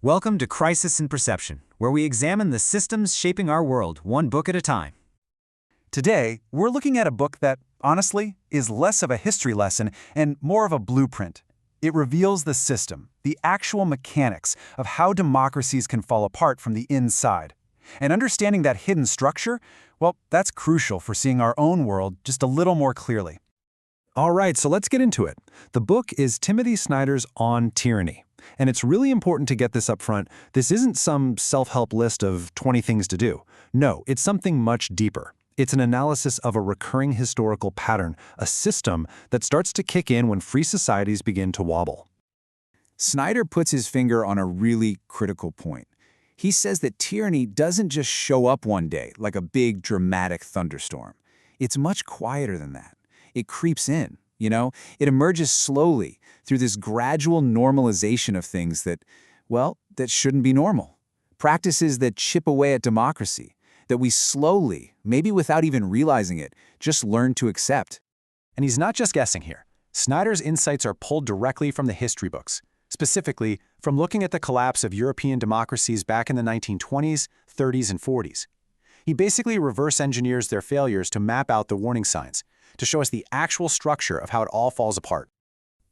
Welcome to Crisis in Perception, where we examine the systems shaping our world one book at a time. Today, we're looking at a book that, honestly, is less of a history lesson and more of a blueprint. It reveals the system, the actual mechanics of how democracies can fall apart from the inside. And understanding that hidden structure, well, that's crucial for seeing our own world just a little more clearly. All right, so let's get into it. The book is Timothy Snyder's On Tyranny. And it's really important to get this up front. This isn't some self-help list of 20 things to do. No, it's something much deeper. It's an analysis of a recurring historical pattern, a system that starts to kick in when free societies begin to wobble. Snyder puts his finger on a really critical point. He says that tyranny doesn't just show up one day like a big dramatic thunderstorm. It's much quieter than that. It creeps in. It emerges slowly through this gradual normalization of things that shouldn't be normal. Practices that chip away at democracy, that we slowly, maybe without even realizing it, just learn to accept. And he's not just guessing here. Snyder's insights are pulled directly from the history books, specifically from looking at the collapse of European democracies back in the 1920s, 30s, and 40s. He basically reverse engineers their failures to map out the warning signs, to show us the actual structure of how it all falls apart.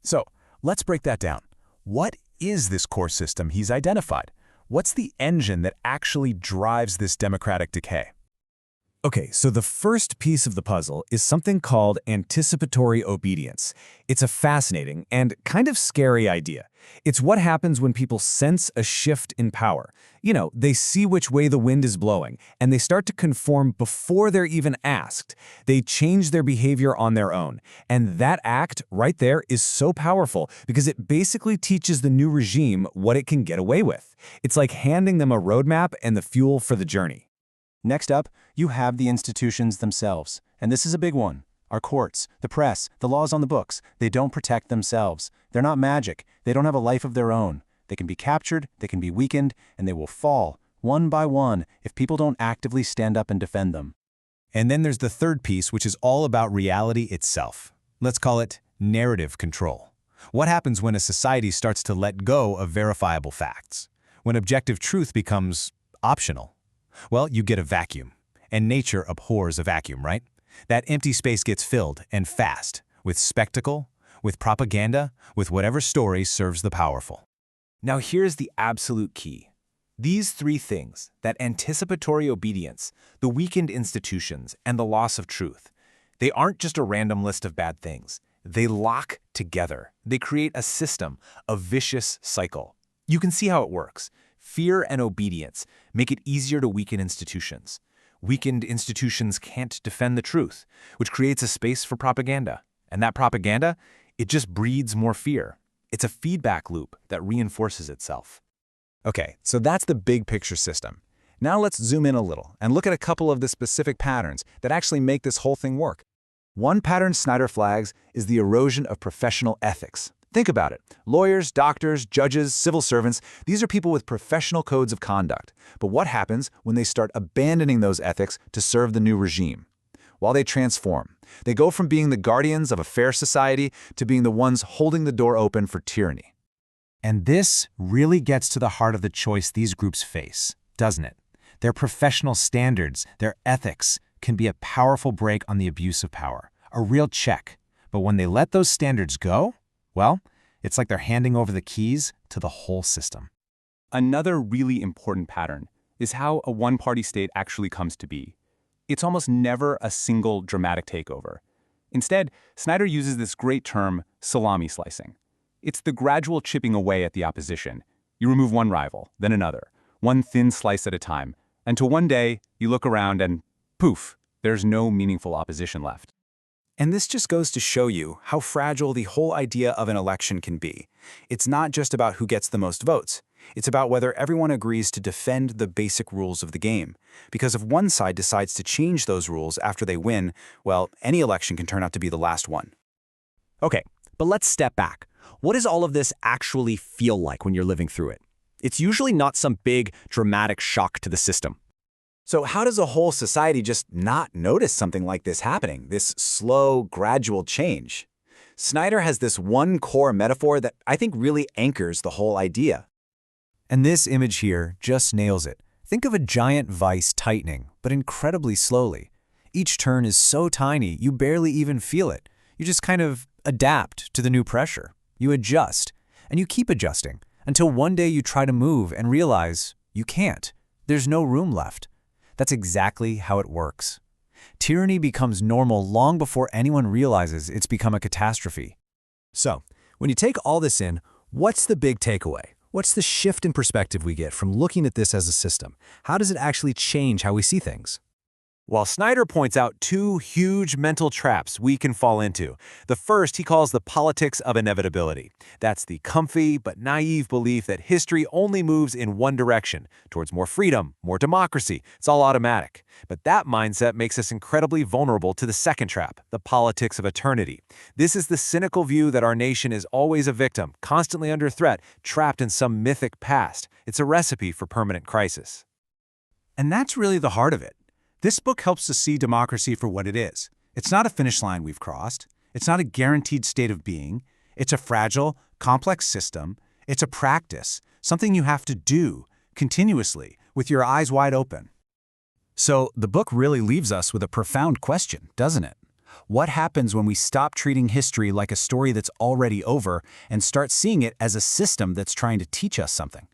So, let's break that down. What is this core system he's identified? What's the engine that actually drives this democratic decay? Okay, so the first piece of the puzzle is something called anticipatory obedience. It's a fascinating and kind of scary idea. It's what happens when people sense a shift in power. They see which way the wind is blowing, and they start to conform before they're even asked. They change their behavior on their own. And that act right there is so powerful because it basically teaches the new regime what it can get away with. It's like handing them a roadmap and the fuel for the journey. Next up, you have the institutions themselves. And this is a big one. Our courts, the press, the laws on the books, they don't protect themselves. They're not magic. They don't have a life of their own. They can be captured, they can be weakened, and they will fall, one by one, if people don't actively stand up and defend them. And then there's the third piece, which is all about reality itself. Let's call it narrative control. What happens when a society starts to let go of verifiable facts? When objective truth becomes optional? Well, you get a vacuum. And nature abhors a vacuum, right? That empty space gets filled, and fast, with spectacle, with propaganda, with whatever story serves the powerful. Now here's the absolute key. These three things, that anticipatory obedience, the weakened institutions, and the loss of truth, they aren't just a random list of bad things. They lock together. They create a system, a vicious cycle. You can see how it works. Fear and obedience make it easier to weaken institutions. Weakened institutions can't defend the truth, which creates a space for propaganda. And that propaganda, it just breeds more fear. It's a feedback loop that reinforces itself. Okay, so that's the big picture system. Now let's zoom in a little and look at a couple of the specific patterns that actually make this whole thing work. One pattern Snyder flags is the erosion of professional ethics. Think about it. Lawyers, doctors, judges, civil servants, these are people with professional codes of conduct. But what happens when they start abandoning those ethics to serve the new regime? While they transform, they go from being the guardians of a fair society to being the ones holding the door open for tyranny. And this really gets to the heart of the choice these groups face, doesn't it? Their professional standards, their ethics, can be a powerful brake on the abuse of power, a real check. But when they let those standards go, well, it's like they're handing over the keys to the whole system. Another really important pattern is how a one-party state actually comes to be. It's almost never a single dramatic takeover. Instead, Snyder uses this great term, salami slicing. It's the gradual chipping away at the opposition. You remove one rival, then another, one thin slice at a time, until one day you look around and poof, there's no meaningful opposition left. And this just goes to show you how fragile the whole idea of an election can be. It's not just about who gets the most votes. It's about whether everyone agrees to defend the basic rules of the game. Because if one side decides to change those rules after they win, well, any election can turn out to be the last one. Okay, but let's step back. What does all of this actually feel like when you're living through it? It's usually not some big, dramatic shock to the system. So how does a whole society just not notice something like this happening, this slow, gradual change? Snyder has this one core metaphor that I think really anchors the whole idea. And this image here just nails it. Think of a giant vise tightening, but incredibly slowly. Each turn is so tiny, you barely even feel it. You just kind of adapt to the new pressure. You adjust, and you keep adjusting, until one day you try to move and realize you can't. There's no room left. That's exactly how it works. Tyranny becomes normal long before anyone realizes it's become a catastrophe. So, when you take all this in, what's the big takeaway? What's the shift in perspective we get from looking at this as a system? How does it actually change how we see things? While Snyder points out two huge mental traps we can fall into. The first he calls the politics of inevitability. That's the comfy but naive belief that history only moves in one direction, towards more freedom, more democracy. It's all automatic. But that mindset makes us incredibly vulnerable to the second trap, the politics of eternity. This is the cynical view that our nation is always a victim, constantly under threat, trapped in some mythic past. It's a recipe for permanent crisis. And that's really the heart of it. This book helps us see democracy for what it is. It's not a finish line we've crossed. It's not a guaranteed state of being. It's a fragile, complex system. It's a practice, something you have to do continuously with your eyes wide open. So the book really leaves us with a profound question, doesn't it? What happens when we stop treating history like a story that's already over and start seeing it as a system that's trying to teach us something?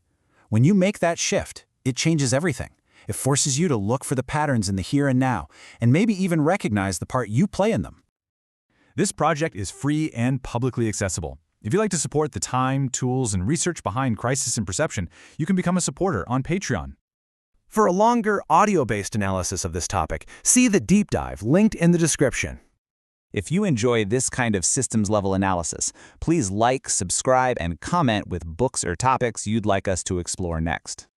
When you make that shift, it changes everything. It forces you to look for the patterns in the here and now, and maybe even recognize the part you play in them. This project is free and publicly accessible. If you'd like to support the time, tools, and research behind Crisis and Perception, you can become a supporter on Patreon. For a longer audio-based analysis of this topic, see the deep dive linked in the description. If you enjoy this kind of systems-level analysis, please like, subscribe, and comment with books or topics you'd like us to explore next.